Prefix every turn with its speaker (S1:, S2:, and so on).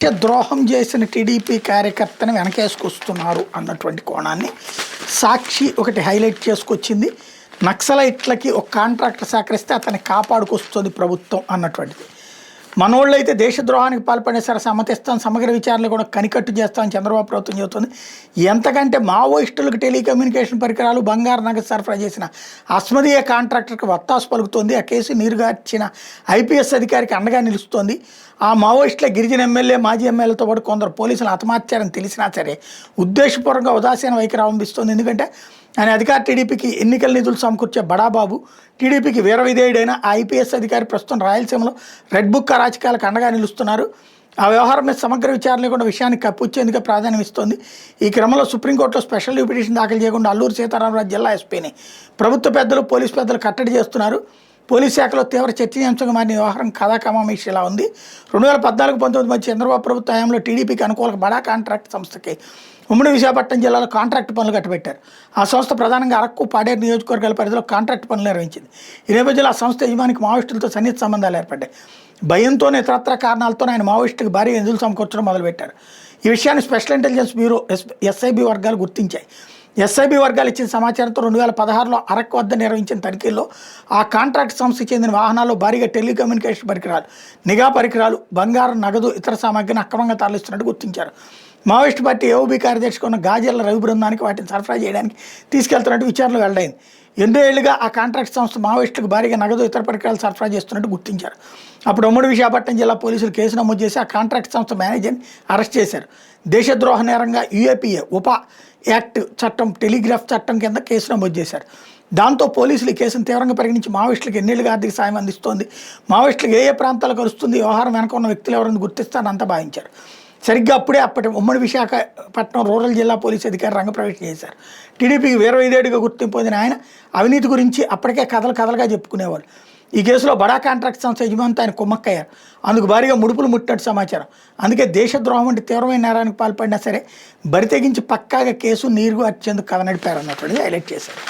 S1: ద్రోహం చేసిన టీడీపీ కార్యకర్తను వెనకేసుకొస్తున్నారు అన్నటువంటి కోణాన్ని సాక్షి ఒకటి హైలైట్ చేసుకొచ్చింది. నక్సలైట్లకి ఒక కాంట్రాక్టర్ సహకరిస్తే అతన్ని కాపాడుకొస్తుంది ప్రభుత్వం అన్నటువంటిది. మనోళ్ళు అయితే దేశద్రోహానికి పాల్పడే సరే సమ్మతిస్తాం, సమగ్ర విచారణలు కూడా కనికట్టు చేస్తామని చంద్రబాబు ప్రభుత్వం చెబుతుంది. ఎంతకంటే మావోయిస్టులకు టెలికమ్యూనికేషన్ పరికరాలు, బంగారు నగదు సరఫరా చేసిన అస్మదీయ కాంట్రాక్టర్కి వత్తాసు పలుకుతోంది. ఆ కేసు నీరుగార్చిన ఐపీఎస్ అధికారికి అండగా నిలుస్తోంది. ఆ మావోయిస్టుల గిరిజన ఎమ్మెల్యే, మాజీ ఎమ్మెల్యేలతో పాటు కొందరు పోలీసులు హతమార్చారని తెలిసినా సరే ఉద్దేశపూర్వకంగా ఉదాసీన వైఖరి అవలంబిస్తోంది. ఎందుకంటే ఆయన అధికార టీడీపీకి ఎన్నికల నిధులు సమకూర్చే బడాబాబు, టీడీపీకి వీరవిధేయుడైన ఆ ఐపీఎస్ అధికారి ప్రస్తుతం రాయలసీమలో రెడ్ బుక్ అరాచకాలకు అండగా నిలుస్తున్నారు. ఆ వ్యవహారం మీద సమగ్ర విచారణ కూడా విషయాన్ని కప్పిచ్చేందుకే ప్రాధాన్యం ఇస్తోంది. ఈ క్రమంలో సుప్రీంకోర్టులో స్పెషల్ పిటిషన్ దాఖలు చేయకుండా అల్లూరు సీతారామరాజు జిల్లా ఎస్పీని ప్రభుత్వ పెద్దలు, పోలీసు పెద్దలు కట్టడి చేస్తున్నారు. పోలీస్ శాఖలో తీవ్ర చర్చనీయాంశంగా మారిన వ్యవహారం కథాకమామేష్ ఇలా ఉంది. 2014-19 మధ్య చంద్రబాబు ప్రభుత్వ హయాంలో టీడీపీకి అనుకూల బడా కాంట్రాక్ట్ సంస్థకి ఉమ్మడి విశాఖపట్నం జిల్లాలో కాంట్రాక్ట్ పనులు కట్టబెట్టారు. ఆ సంస్థ ప్రధానంగా అరకు, పాడేరు నియోజకవర్గాల పరిధిలో కాంట్రాక్ట్ పనులు నిర్వహించింది. ఈ నేపథ్యంలో ఆ సంస్థ యజమానికి మావోయిస్టులతో సన్నిహిత సంబంధాలు ఏర్పడ్డాయి. భయంతోనే ఇతరత్ర కారణాలతో ఆయన మావోయిస్టులకు భారీ నిధులు సమకూర్చడం మొదలుపెట్టారు. ఈ విషయాన్ని స్పెషల్ ఇంటెలిజెన్స్ బ్యూరో ఎస్ఐబి వర్గాలు గుర్తించాయి. ఎస్ఐబి వర్గాలు ఇచ్చిన సమాచారంతో 2016లో అరకు వద్ద నిర్వహించిన తనిఖీల్లో ఆ కాంట్రాక్ట్ సంస్థకు చెందిన వాహనాల్లో భారీగా టెలికమ్యూనికేషన్ పరికరాలు, నిఘా పరికరాలు, బంగారం, నగదు, ఇతర సామాగ్రిని అక్రమంగా తరలిస్తున్నట్టు గుర్తించారు. మావోయిస్టు పార్టీ ఏఓబీ కార్యదర్శిగా ఉన్న గాజర్ల రవి బృందానికి వాటిని సరఫరా చేయడానికి తీసుకెళ్తున్నట్టు విచారణలో వెల్లడైంది. 8 ఏళ్లుగా ఆ కాంట్రాక్ట్ సంస్థ మావోయిస్టులకు భారీగా నగదు, ఇతర పరికరాలు సరఫరా చేస్తున్నట్టు గుర్తించారు. అప్పుడు ఉమ్మడి విశాఖపట్నం జిల్లా పోలీసులు కేసు నమోదు చేసి ఆ కాంట్రాక్ట్ సంస్థ మేనేజర్ని అరెస్ట్ చేశారు. దేశద్రోహ నేరంగా యూఏపీఏ ఉప యాక్ట్ చట్టం, టెలిగ్రాఫ్ చట్టం కింద కేసు నమోదు చేశారు. దాంతో పోలీసులు ఈ కేసును తీవ్రంగా పరిగణించి మావోయిస్టులకు ఎన్నేళ్లుగా ఆర్థిక సాయం అందిస్తోంది, మావోయిస్టులకు ఏ ప్రాంతాలు కలుస్తుంది, వ్యవహారం వెనక ఉన్న వ్యక్తులు ఎవరైనా గుర్తిస్తారని అంతా భావించారు. సరిగ్గా అప్పుడే అప్పటి ఉమ్మడి విశాఖపట్నం రూరల్ జిల్లా పోలీసు అధికారి రంగప్రవేశం చేశారు. టీడీపీకి వీరవిధేయుడిగా గుర్తింపు పొందిన ఆయన అవినీతి గురించి అప్పటికే కథలుగా చెప్పుకునేవాళ్ళు. ఈ కేసులో బడా కాంట్రాక్ట్ సంస్థ యజమానితో ఆయన కుమ్మక్కయ్యారు. అందుకు భారీగా ముడుపులు ముట్టినట్టు సమాచారం. అందుకే దేశద్రోహం వంటి తీవ్రమైన నేరానికి పాల్పడినా సరే బరితెగించి పక్కాగా కేసు నీరుగార్చేందుకు కథ నడిపారు అన్నటువంటిది హైలైట్ చేశారు.